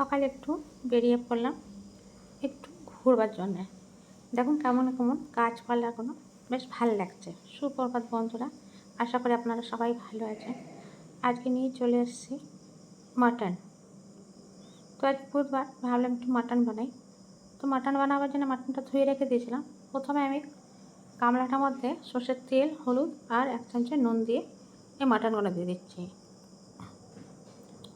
সকালে একটু বেরিয়ে পড়লাম একটু ঘুরবার জন্যে। দেখুন কেমন কেমন গাছপালাগুলো বেশ ভালো লাগছে। সুপ্রভাত বন্ধুরা, আশা করি আপনারা সবাই ভালো আছেন। আজকে নিয়ে চলে এসেছি মাটন। তো আজ বুধবার, ভাবলাম একটু মাটন বানাই। তো মাটন বানাবার জন্য মাটনটা ধুয়ে রেখে দিয়েছিলাম। প্রথমে আমি গামলাটার মধ্যে সর্ষের তেল, হলুদ আর 1 চামচ নুন দিয়ে এই মাটনগুলো দিয়ে দিচ্ছি।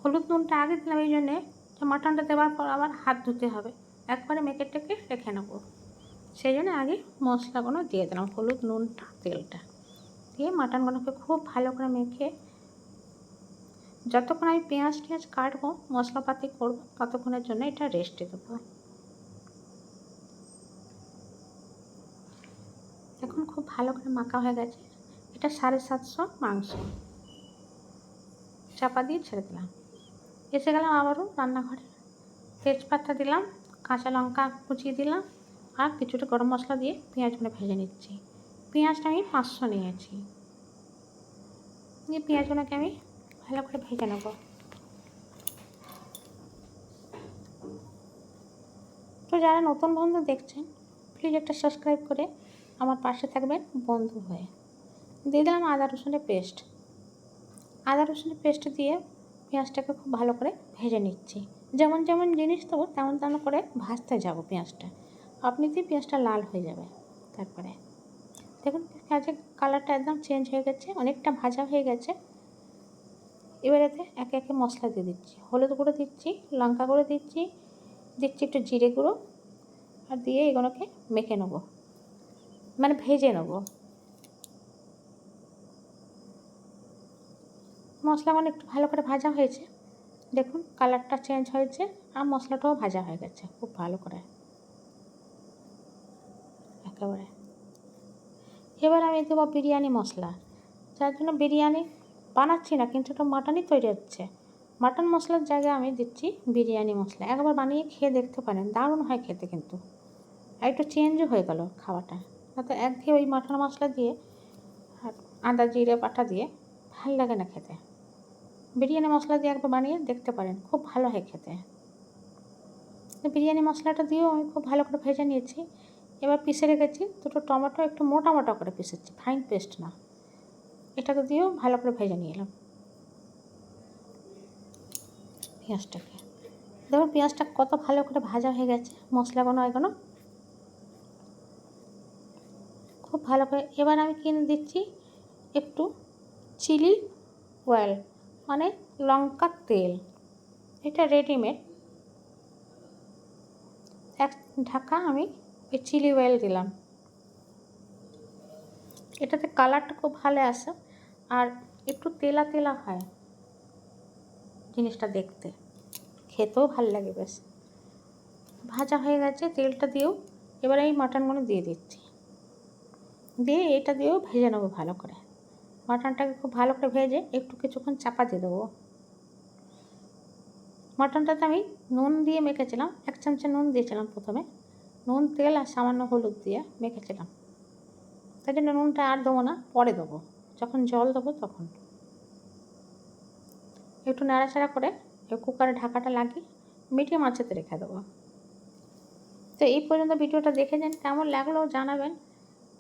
হলুদ নুনটা আগে দিলাম এই জন্যে যে মাটনটা দেওয়ার পর আবার হাত ধুতে হবে, একবারে মেখে টেকে রেখে নেবো। সেই জন্য আগে মশলাগুলো দিয়ে দিলাম, হলুদ, নুনটা, তেলটা দিয়ে মাটনগুলোকে খুব ভালো করে মেখে যতক্ষণ আমি পেঁয়াজ কাটবো, মশলাপাতি করবো, ততক্ষণের জন্য এটা রেস্টে দেবো। এখন খুব ভালো করে মাখা হয়ে গেছে। এটা 750 মাংস। চাপা দিয়ে ছেড়ে দিলাম। এসে গেলাম আবারও রান্নাঘরে। তেজপাতা দিলাম, কাঁচা লঙ্কা কুচিয়ে দিলাম আর কিছুটা গরম মশলা দিয়ে পেঁয়াজগুলো ভেজে নিচ্ছি। পেঁয়াজটা আমি 500 নিয়েছি। দিয়ে পেঁয়াজগুলোকে আমি ভালো করে ভেজে নেব। তো যারা নতুন বন্ধু দেখছেন, প্লিজ একটা সাবস্ক্রাইব করে আমার পাশে থাকবেন বন্ধু হয়ে। দিয়ে দিলাম আদা রসুনের পেস্ট। আদা রসুনের পেস্ট দিয়ে পেঁয়াজটাকে খুব ভালো করে ভেজে নিচ্ছি। যেমন যেমন জিনিস দেবো তেমন তেমন করে ভাজতে যাব পেঁয়াজটা। আপনিতেই পেঁয়াজটা লাল হয়ে যাবে। তারপরে দেখুন পেঁয়াজের কালারটা একদম চেঞ্জ হয়ে গেছে, অনেকটা ভাজা হয়ে গেছে। এবারেতে একে একে মশলা দিয়ে দিচ্ছি। হলুদ গুঁড়ো দিচ্ছি, লঙ্কা গুঁড়ো দিচ্ছি, একটু জিরে গুঁড়ো আর দিয়ে এগুলোকে মেখে নেবো, মানে ভেজে নেবো। মশলাগুলো একটু ভালো করে ভাজা হয়েছে, দেখুন কালারটা চেঞ্জ হয়েছে আর মশলাটাও ভাজা হয়ে গেছে খুব ভালো করে একেবারে। এবার আমি দেবো বিরিয়ানি মশলা, যার জন্য বিরিয়ানি বানাচ্ছি না, কিন্তু এটা মাটনই তৈরি হচ্ছে। মাটন মশলার জায়গায় আমি দিচ্ছি বিরিয়ানি মশলা। একবার বানিয়ে খেয়ে দেখতে পারেন, দারুণ হয় খেতে, কিন্তু আর একটু চেঞ্জও হয়ে গেল খাওয়াটা। তো একঘেয়ে ওই মাটন মশলা দিয়ে আর আদা জিরে বাটা দিয়ে ভাল লাগে না খেতে। বিরিয়ানি মশলা দিয়ে একবার বানিয়ে দেখতে পারেন, খুব ভালো হয় খেতে। বিরিয়ানি মশলাটা দিয়েও আমি খুব ভালো করে ভেজে নিয়েছি। এবার পিষে রেখেছি দুটো টমেটো, একটু মোটা মোটা করে পিষেছি, ফাইন পেস্ট না। এটাকে দিয়েও ভালো করে ভেজে নিয়ে এলাম পেঁয়াজটাকে। দেখুন পেঁয়াজটা কত ভালো করে ভাজা হয়ে গেছে, মশলাগুলো এগুলো খুব ভালো করে। এবার আমি কিনে দিচ্ছি একটু চিলি অয়েল, মানে লঙ্কার তেল। এটা রেডিমেড। 1 ঢাকা আমি এই চিলি অয়েল দিলাম। এটাতে কালারটা খুব ভালো আসে আর একটু তেলা তেলা হয় জিনিসটা দেখতে, খেতেও ভালো লাগে বেশ। ভাজা হয়ে গেছে তেলটা দিয়েও। এবার এই মাটনগুলো দিয়ে দিচ্ছি, দিয়ে এটা দিয়েও ভেজে নেবো ভালো করে। মাটনটাকে খুব ভালো করে ভেজে একটু কিছুক্ষণ চাপা দিয়ে দেবো। মাটনটাতে আমি নুন দিয়ে মেখেছিলাম, 1 চামচ নুন দিয়েছিলাম প্রথমে। নুন, তেল আর সামান্য হলুদ দিয়ে মেখেছিলাম। তাই জন্য নুনটা আর দেবো না, পরে দেবো, যখন জল দেবো তখন। একটু নাড়াচাড়া করে কুকারে ঢাকাটা লাগিয়ে মিডিয়াম আঁচেতে রেখে দেবো। তো এই পর্যন্ত ভিডিওটা দেখে যান, কেমন লাগলো জানাবেন।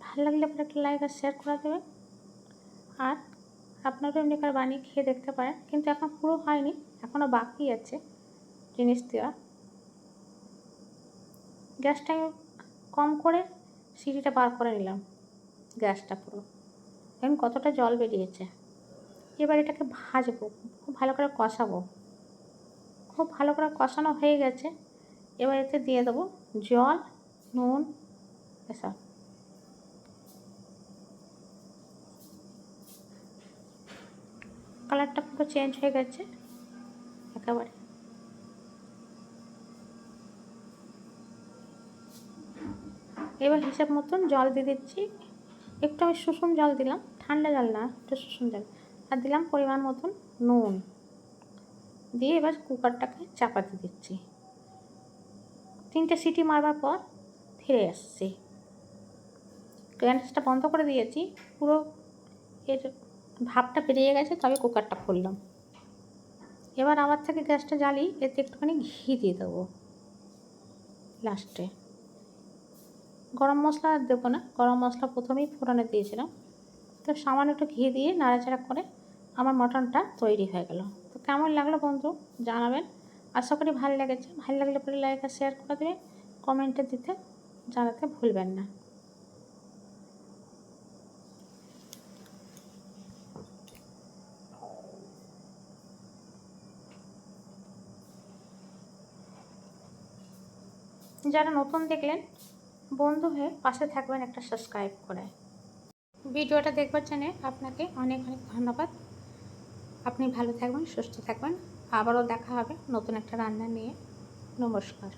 ভালো লাগলে পরে একটা লাইক আর শেয়ার করে দেবেন। আর আপনারাও এমনি করে বানিয়ে খেয়ে দেখতে পারেন, কিন্তু এখন পুরো হয়নি, এখনও বাকি আছে জিনিস দেওয়া। গ্যাসটা কম করে সিটিটা বার করে নিলাম, গ্যাসটা পুরো। এখন কতটা জল বেরিয়েছে। এবার এটাকে ভাজবো, খুব ভালো করে কষাবো। খুব ভালো করে কষানো হয়ে গেছে। এবার এতে দিয়ে দেবো জল, নুন, এসব। কালারটা পুরো চেঞ্জ হয়ে গেছে একেবারে। এবার হিসাব মতন জল দিয়ে দিচ্ছি। একটু আমি সুষুম জল দিলাম, ঠান্ডা জল না, একটু সুষুম জল। আর দিলাম পরিমাণ মতন নুন দিয়ে এবার কুকারটাকে চাপা দিয়ে দিচ্ছি। 3টে সিটি মারবার পর ফিরে আসছি। গ্যাসটা বন্ধ করে দিয়েছি, পুরো এর ভাপটা বেরিয়ে গেছে, তবে কুকারটা খুললাম। এবার আবার থেকে গ্যাসটা জ্বালিয়ে এতে একটুখানি ঘি দিয়ে দেবো লাস্টে। গরম মশলা আর দেবো না, গরম মশলা প্রথমেই ফোড়নে দিয়েছিলাম। তো সামান্য একটু ঘি দিয়ে নাড়াচাড়া করে আমার মটনটা তৈরি হয়ে গেল। তো কেমন লাগলো বন্ধু জানাবেন। আশা করি ভালো লেগেছে। ভালো লাগলে পরে লাইক আর শেয়ার করে দেবেন, কমেন্টে দিতে জানাতে ভুলবেন না। যারা নতুন দেখলেন বন্ধু হয়ে পাশে থাকবেন একটা সাবস্ক্রাইব করে। ভিডিওটা দেখবার জন্য আপনাকে অনেক অনেক ধন্যবাদ। আপনি ভালো থাকবেন, সুস্থ থাকবেন। আবারও দেখা হবে নতুন একটা রান্না নিয়ে। নমস্কার।